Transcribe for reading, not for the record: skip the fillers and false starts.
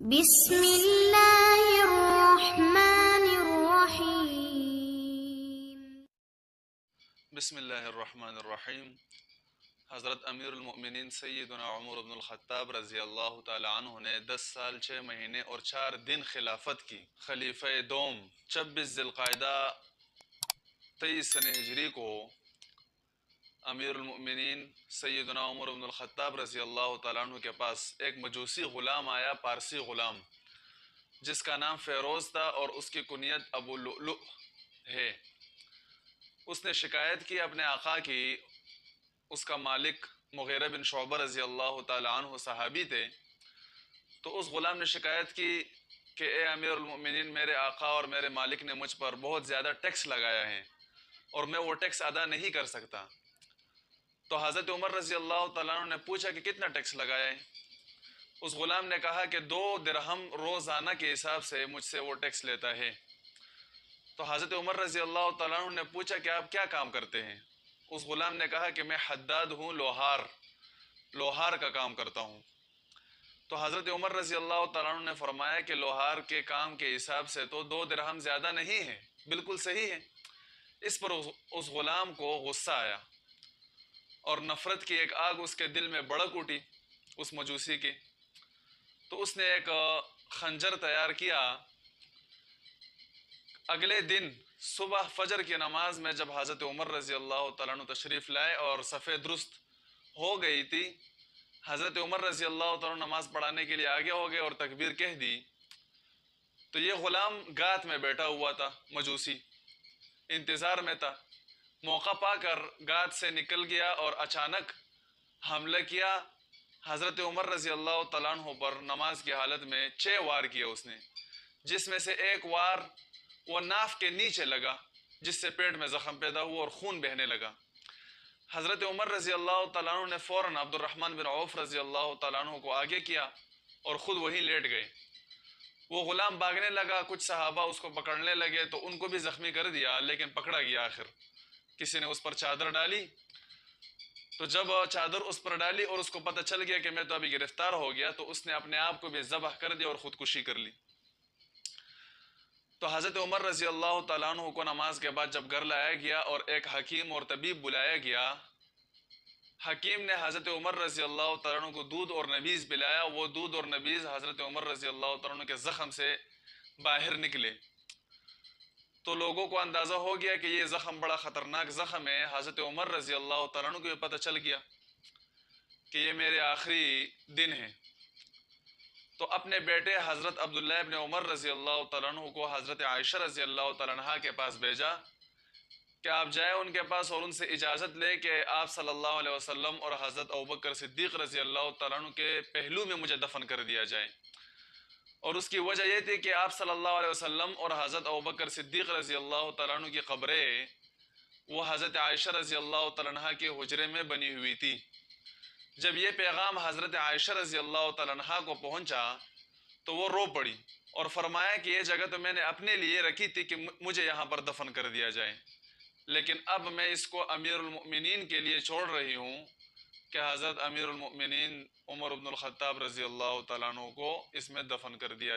بسم اللہ الرحمن الرحیم۔ بسم اللہ الرحمن الرحیم۔ حضرت امیر المؤمنین سیدنا عمر بن الخطاب رضی اللہ تعالی عنہ نے 10 سال 6 مہینے اور 4 دن خلافت کی۔ خلیفہ دوم 26 ذی القعدہ 23 سنہ ہجری کو امیر المؤمنین سیدنا عمر بن الخطاب رضی اللہ تعالیٰ عنہ کے پاس ایک مجوسی غلام آیا، پارسی غلام، جس کا نام فیروز تھا اور اس کی کنیت ابو لؤلؤ ہے۔ اس نے شکایت کی اپنے آقا کی۔ اس کا مالک مغیرہ بن شعبہ رضی اللہ تعالیٰ عنہ صحابی تھے۔ تو اس غلام نے شکایت کی کہ اے امیر المؤمنین، میرے آقا اور میرے مالک نے مجھ پر بہت زیادہ ٹیکس لگایا ہے اور میں وہ ٹیکس ادا نہیں کر سکتا۔ تو حضرت عمر رضی اللہ تعالیٰ عنہ نے پوچھا کہ کتنا ٹیکس لگایا ہے؟ اس غلام نے کہا کہ 2 درہم روزانہ کے حساب سے مجھ سے وہ ٹیکس لیتا ہے۔ تو حضرت عمر رضی اللہ تعالیٰ عنہ نے پوچھا کہ آپ کیا کام کرتے ہیں؟ اس غلام نے کہا کہ میں حداد ہوں، لوہار کا کام کرتا ہوں۔ تو حضرت عمر رضی اللہ تعالیٰ عنہ نے فرمایا کہ لوہار کے کام کے حساب سے تو 2 درہم زیادہ نہیں ہے، بالکل صحیح ہے۔ اس پر اس غلام کو غصہ آیا اور نفرت کی ایک آگ اس کے دل میں بھڑک اٹھی، اس مجوسی کی۔ تو اس نے ایک خنجر تیار کیا۔ اگلے دن صبح فجر کی نماز میں جب حضرت عمر رضی اللہ تعالیٰ عنہ تشریف لائے اور صف درست ہو گئی تھی، حضرت عمر رضی اللہ تعالیٰ عنہ نماز پڑھانے کے لیے آگے ہو گئے اور تکبیر کہہ دی۔ تو یہ غلام گات میں بیٹھا ہوا تھا، مجوسی انتظار میں تھا۔ موقع پا کر گات سے نکل گیا اور اچانک حملہ کیا حضرت عمر رضی اللہ تعالیٰ عنہ پر۔ نماز کی حالت میں 6 وار کیا اس نے، جس میں سے ایک وار وہ ناف کے نیچے لگا، جس سے پیٹ میں زخم پیدا ہوا اور خون بہنے لگا۔ حضرت عمر رضی اللہ تعالیٰ عنہ نے فوراً عبد الرحمن بن عوف رضی اللہ تعالیٰ عنہ کو آگے کیا اور خود وہیں لیٹ گئے۔ وہ غلام بھاگنے لگا، کچھ صحابہ اس کو پکڑنے لگے تو ان کو بھی زخمی کر دیا، لیکن پکڑا گیا۔ آخر کسی نے اس پر چادر ڈالی، تو جب چادر اس پر ڈالی اور اس کو پتہ چل گیا کہ میں تو ابھی گرفتار ہو گیا، تو اس نے اپنے آپ کو بھی ذبح کر دیا اور خودکشی کر لی۔ تو حضرت عمر رضی اللہ تعالیٰ عنہ کو نماز کے بعد جب گھر لایا گیا اور ایک حکیم اور طبیب بلایا گیا، حکیم نے حضرت عمر رضی اللہ تعالیٰ عنہ کو دودھ اور نبیذ پلایا۔ وہ دودھ اور نبیذ حضرت عمر رضی اللہ تعالیٰ عنہ کے زخم سے باہر نکلے۔ تو لوگوں کو اندازہ ہو گیا کہ یہ زخم بڑا خطرناک زخم ہے۔ حضرت عمر رضی اللہ تعالیٰ عنہ کو یہ پتہ چل گیا کہ یہ میرے آخری دن ہیں۔ تو اپنے بیٹے حضرت عبداللہ ابن عمر رضی اللہ تعالیٰ عنہ کو حضرت عائشہ رضی اللہ تعالیٰ عنہ کے پاس بھیجا کہ آپ جائیں ان کے پاس اور ان سے اجازت لے کہ آپ صلی اللہ علیہ وسلم اور حضرت ابوبکر صدیق رضی اللہ تعالیٰ عنہ کے پہلو میں مجھے دفن کر دیا جائے۔ اور اس کی وجہ یہ تھی کہ آپ صلی اللہ علیہ وسلم اور حضرت ابوبکر صدیق رضی اللہ تعالیٰ عنہ کی قبریں وہ حضرت عائشہ رضی اللہ تعالیٰ عنہ کے حجرے میں بنی ہوئی تھی۔ جب یہ پیغام حضرت عائشہ رضی اللہ تعالیٰ عنہ کو پہنچا تو وہ رو پڑی اور فرمایا کہ یہ جگہ تو میں نے اپنے لیے رکھی تھی کہ مجھے یہاں پر دفن کر دیا جائے، لیکن اب میں اس کو امیر المؤمنین کے لیے چھوڑ رہی ہوں کہ حضرت امیر المؤمنین عمر بن الخطاب رضی اللہ تعالیٰ عنہ کو اس میں دفن کر دیا جائے۔